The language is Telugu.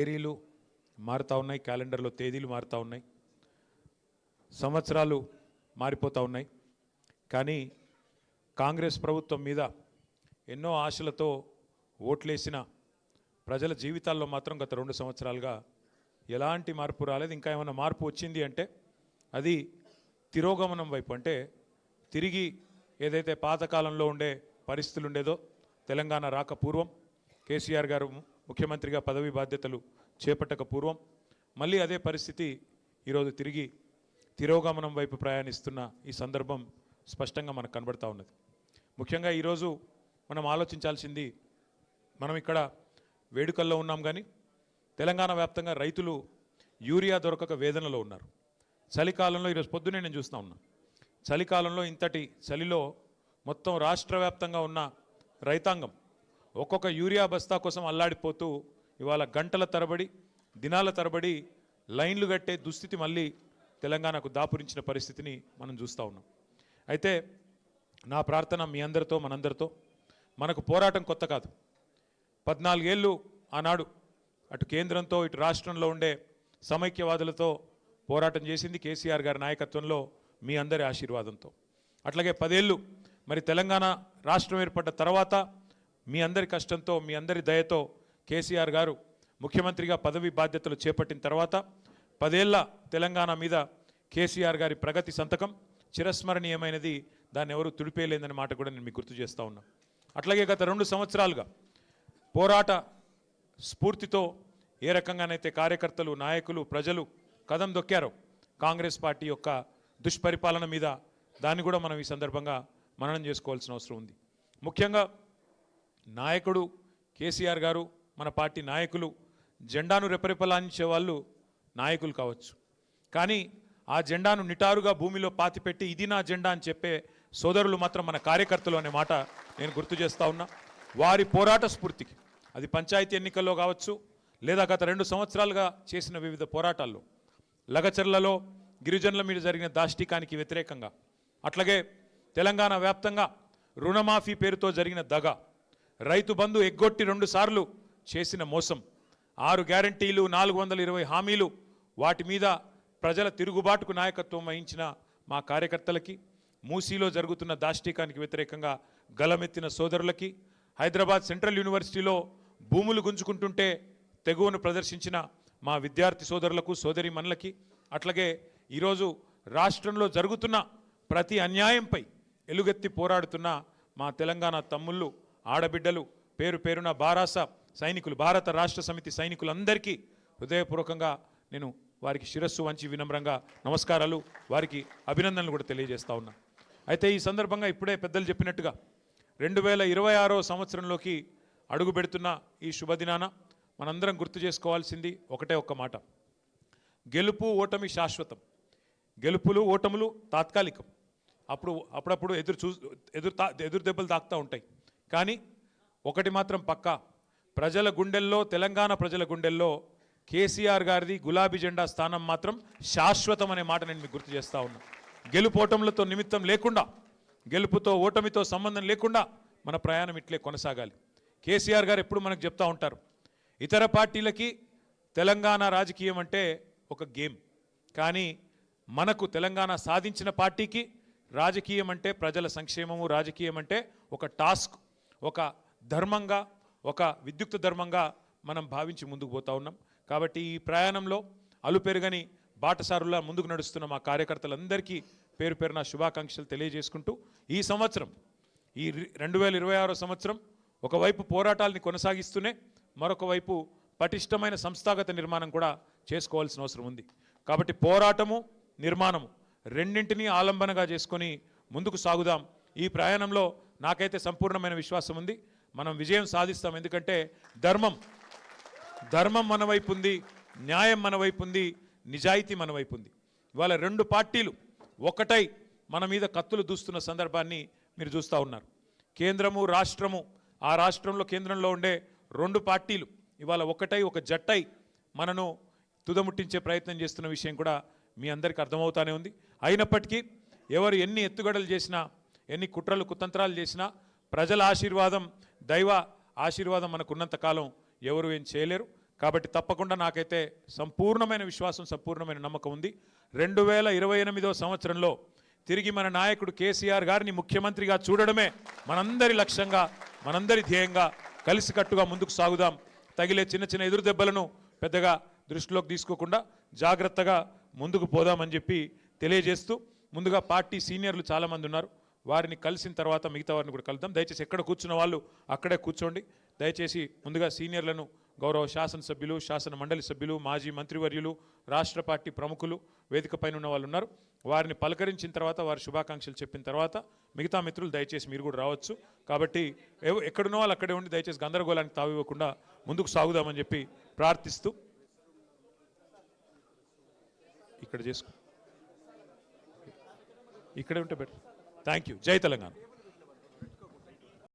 డైరీలు మారుతూ ఉన్నాయి, క్యాలెండర్లో తేదీలు మారుతూ ఉన్నాయి, సంవత్సరాలు మారిపోతూ ఉన్నాయి. కానీ కాంగ్రెస్ ప్రభుత్వం మీద ఎన్నో ఆశలతో ఓట్లేసిన ప్రజల జీవితాల్లో మాత్రం గత 2 సంవత్సరాలుగా ఎలాంటి మార్పు రాలేదు. ఇంకా ఏమైనా మార్పు వచ్చింది అంటే అది తిరోగమనం వైపు, అంటే తిరిగి ఏదైతే పాతకాలంలో ఉండే పరిస్థితులు ఉండేదో, తెలంగాణ రాక పూర్వం కేసీఆర్ గారు ముఖ్యమంత్రిగా పదవి బాధ్యతలు చేపట్టక పూర్వం మళ్ళీ అదే పరిస్థితి ఈరోజు తిరిగి తిరోగమనం వైపు ప్రయాణిస్తున్న ఈ సందర్భం స్పష్టంగా మనకు కనబడతా ఉన్నది. ముఖ్యంగా ఈరోజు మనం ఆలోచించాల్సింది, మనం ఇక్కడ వేడుకల్లో ఉన్నాం కానీ తెలంగాణ వ్యాప్తంగా రైతులు యూరియా దొరకక వేదనలో ఉన్నారు. చలికాలంలో ఈరోజు పొద్దునే నేను చూస్తూ ఉన్నా, చలికాలంలో ఇంతటి చలిలో మొత్తం రాష్ట్ర వ్యాప్తంగా ఉన్న రైతాంగం ఒక్కొక్క యూరియా బస్తా కోసం అల్లాడిపోతూ ఇవాళ గంటల తరబడి దినాల తరబడి లైన్లు కట్టే దుస్థితి మళ్ళీ తెలంగాణకు దాపురించిన పరిస్థితిని మనం చూస్తూ ఉన్నాం. అయితే నా ప్రార్థన మీ అందరితో మనందరితో, మనకు పోరాటం కొత్త కాదు. 14 ఏళ్ళు ఆనాడు అటు కేంద్రంతో ఇటు రాష్ట్రంలో ఉండే సమైక్యవాదులతో పోరాటం చేసింది కేసీఆర్ గారి నాయకత్వంలో, మీ అందరి ఆశీర్వాదంతో. అట్లాగే 10 ఏళ్ళు మరి తెలంగాణ రాష్ట్రం ఏర్పడ్డ తర్వాత మీ అందరి కష్టంతో, మీ అందరి దయతో కేసీఆర్ గారు ముఖ్యమంత్రిగా పదవి బాధ్యతలు చేపట్టిన తర్వాత 10 ఏళ్ల తెలంగాణ మీద కేసీఆర్ గారి ప్రగతి సంతకం చిరస్మరణీయమైనది, దాన్ని ఎవరు తుడిపేయలేదనే మాట కూడా నేను మీకు గుర్తు చేస్తూ ఉన్నా. అట్లాగే గత 2 సంవత్సరాలుగా పోరాట స్ఫూర్తితో ఏ రకంగానైతే కార్యకర్తలు, నాయకులు, ప్రజలు కదం దొక్కారో కాంగ్రెస్ పార్టీ యొక్క దుష్పరిపాలన మీద, దాన్ని కూడా మనం ఈ సందర్భంగా మననం చేసుకోవాల్సిన అవసరం ఉంది. ముఖ్యంగా నాయకుడు కేసీఆర్ గారు, మన పార్టీ నాయకులు జెండాను రెపరెపలాంచే వాళ్ళు నాయకులు కావచ్చు, కానీ ఆ జెండాను నిటారుగా భూమిలో పాతిపెట్టి ఇది నా జెండా అని చెప్పే సోదరులు మాత్రం మన కార్యకర్తలు అనే మాట నేను గుర్తు చేస్తూ ఉన్నా. వారి పోరాట స్ఫూర్తికి, అది పంచాయతీ ఎన్నికల్లో కావచ్చు, లేదా గత 2 సంవత్సరాలుగా చేసిన వివిధ పోరాటాల్లో, లగచర్లలో గిరిజనుల మీద జరిగిన దాష్టికానికి వ్యతిరేకంగా, అట్లాగే తెలంగాణ వ్యాప్తంగా రుణమాఫీ పేరుతో జరిగిన దగ, రైతు బంధు ఎగ్గొట్టి 2 సార్లు చేసిన మోసం, 6 గ్యారంటీలు, 420 హామీలు, వాటి మీద ప్రజల తిరుగుబాటుకు నాయకత్వం వహించిన మా కార్యకర్తలకి, మూసీలో జరుగుతున్న దాష్టికానికి వ్యతిరేకంగా గలమెత్తిన సోదరులకి, హైదరాబాద్ సెంట్రల్ యూనివర్సిటీలో భూములు గుంజుకుంటుంటే తెగువను ప్రదర్శించిన మా విద్యార్థి సోదరులకు, సోదరీమణులకి, అట్లాగే ఈరోజు రాష్ట్రంలో జరుగుతున్న ప్రతి అన్యాయంపై ఎలుగెత్తి పోరాడుతున్న మా తెలంగాణ తమ్ముళ్ళు, ఆడబిడ్డలు, పేరు పేరున బారాస సైనికులు, భారత రాష్ట్ర సమితి సైనికులందరికీ హృదయపూర్వకంగా నేను వారికి శిరస్సు వంచి వినమ్రంగా నమస్కారాలు, వారికి అభినందనలు కూడా తెలియజేస్తా ఉన్నా. అయితే ఈ సందర్భంగా ఇప్పుడే పెద్దలు చెప్పినట్టుగా 2026వ సంవత్సరంలోకి అడుగు పెడుతున్న ఈ శుభదినాన మనందరం గుర్తు చేసుకోవాల్సింది ఒకటే ఒక్క మాట, గెలుపు ఓటమి శాశ్వతం, గెలుపులు ఓటములు తాత్కాలికం. అప్పుడప్పుడు ఎదురు దెబ్బలు తాకుతూ ఉంటాయి, కానీ ఒకటి మాత్రం పక్కా, ప్రజల గుండెల్లో, తెలంగాణ ప్రజల గుండెల్లో కేసీఆర్ గారిది గులాబీ జెండా స్థానం మాత్రం శాశ్వతం అనే మాట నేను మీకు గుర్తు చేస్తూ ఉన్నా. గెలుపోటములతో నిమిత్తం లేకుండా, గెలుపుతో ఓటమితో సంబంధం లేకుండా మన ప్రయాణం ఇట్లే కొనసాగాలి. కేసీఆర్ గారు ఎప్పుడు మనకు చెప్తూ ఉంటారు, ఇతర పార్టీలకి తెలంగాణ రాజకీయం అంటే ఒక గేమ్, కానీ మనకు తెలంగాణ సాధించిన పార్టీకి రాజకీయం అంటే ప్రజల సంక్షేమము, రాజకీయం అంటే ఒక టాస్క్, ఒక ధర్మంగా, ఒక విద్యుక్త ధర్మంగా మనం భావించి ముందుకు పోతా ఉన్నాం. కాబట్టి ఈ ప్రయాణంలో అలుపెరుగని బాటసారులా ముందుకు నడుస్తున్న మా కార్యకర్తలందరికీ పేరు పేరున శుభాకాంక్షలు తెలియజేసుకుంటూ, ఈ సంవత్సరం, ఈ 2026 సంవత్సరం ఒకవైపు పోరాటాలని కొనసాగిస్తూనే మరొక వైపు పటిష్టమైన సంస్థాగత నిర్మాణం కూడా చేసుకోవాల్సిన అవసరం ఉంది. కాబట్టి పోరాటము, నిర్మాణము రెండింటినీ ఆలంబనగా చేసుకొని ముందుకు సాగుదాం. ఈ ప్రయాణంలో నాకైతే సంపూర్ణమైన విశ్వాసం ఉంది, మనం విజయం సాధిస్తాం. ఎందుకంటే ధర్మం మన వైపు ఉంది, న్యాయం మన వైపు ఉంది, నిజాయితీ మన వైపు ఉంది. ఇవాళ 2 పార్టీలు ఒకటై మన మీద కత్తులు దూస్తున్న సందర్భాన్ని మీరు చూస్తూ ఉన్నారు. కేంద్రము, రాష్ట్రము, ఆ రాష్ట్రంలో కేంద్రంలో ఉండే 2 పార్టీలు ఇవాళ ఒకటై, ఒక జట్టై మనను తుదముట్టించే ప్రయత్నం చేస్తున్న విషయం కూడా మీ అందరికీ అర్థమవుతానే ఉంది. అయినప్పటికీ ఎవరు ఎన్ని ఎత్తుగడలు చేసినా, ఎన్ని కుట్రలు కుతంత్రాలు చేసినా ప్రజల ఆశీర్వాదం, దైవ ఆశీర్వాదం మనకున్నంత కాలం ఎవరు ఏం చేయలేరు. కాబట్టి తప్పకుండా నాకైతే సంపూర్ణమైన విశ్వాసం, సంపూర్ణమైన నమ్మకం ఉంది. 2028వ సంవత్సరంలో తిరిగి మన నాయకుడు కేసీఆర్ గారిని ముఖ్యమంత్రిగా చూడడమే మనందరి లక్ష్యంగా, మనందరి ధ్యేయంగా కలిసికట్టుగా ముందుకు సాగుదాం. తగిలే చిన్న చిన్న ఎదురు దెబ్బలను పెద్దగా దృష్టిలోకి తీసుకోకుండా జాగ్రత్తగా ముందుకు పోదామని చెప్పి తెలియజేస్తూ, ముందుగా పార్టీ సీనియర్లు చాలామంది ఉన్నారు, వారిని కలిసిన తర్వాత మిగతా వారిని కూడా కలుద్దాం. దయచేసి ఎక్కడ కూర్చున్న వాళ్ళు అక్కడే కూర్చోండి. దయచేసి ముందుగా సీనియర్లను, గౌరవ శాసనసభ్యులు, శాసన మండలి సభ్యులు, మాజీ మంత్రివర్యులు, రాష్ట్ర పార్టీ ప్రముఖులు వేదిక పైన ఉన్న వాళ్ళు ఉన్నారు, వారిని పలకరించిన తర్వాత వారి శుభాకాంక్షలు చెప్పిన తర్వాత మిగతా మిత్రులు దయచేసి మీరు కూడా రావచ్చు. కాబట్టి ఎక్కడున్న వాళ్ళు అక్కడే ఉండి దయచేసి గందరగోళానికి తావివ్వకుండా ముందుకు సాగుదామని చెప్పి ప్రార్థిస్తూ ఇక్కడ చేసుకో, ఇక్కడే ఉంటే బెటర్. Thank you. జై తెలంగాణ.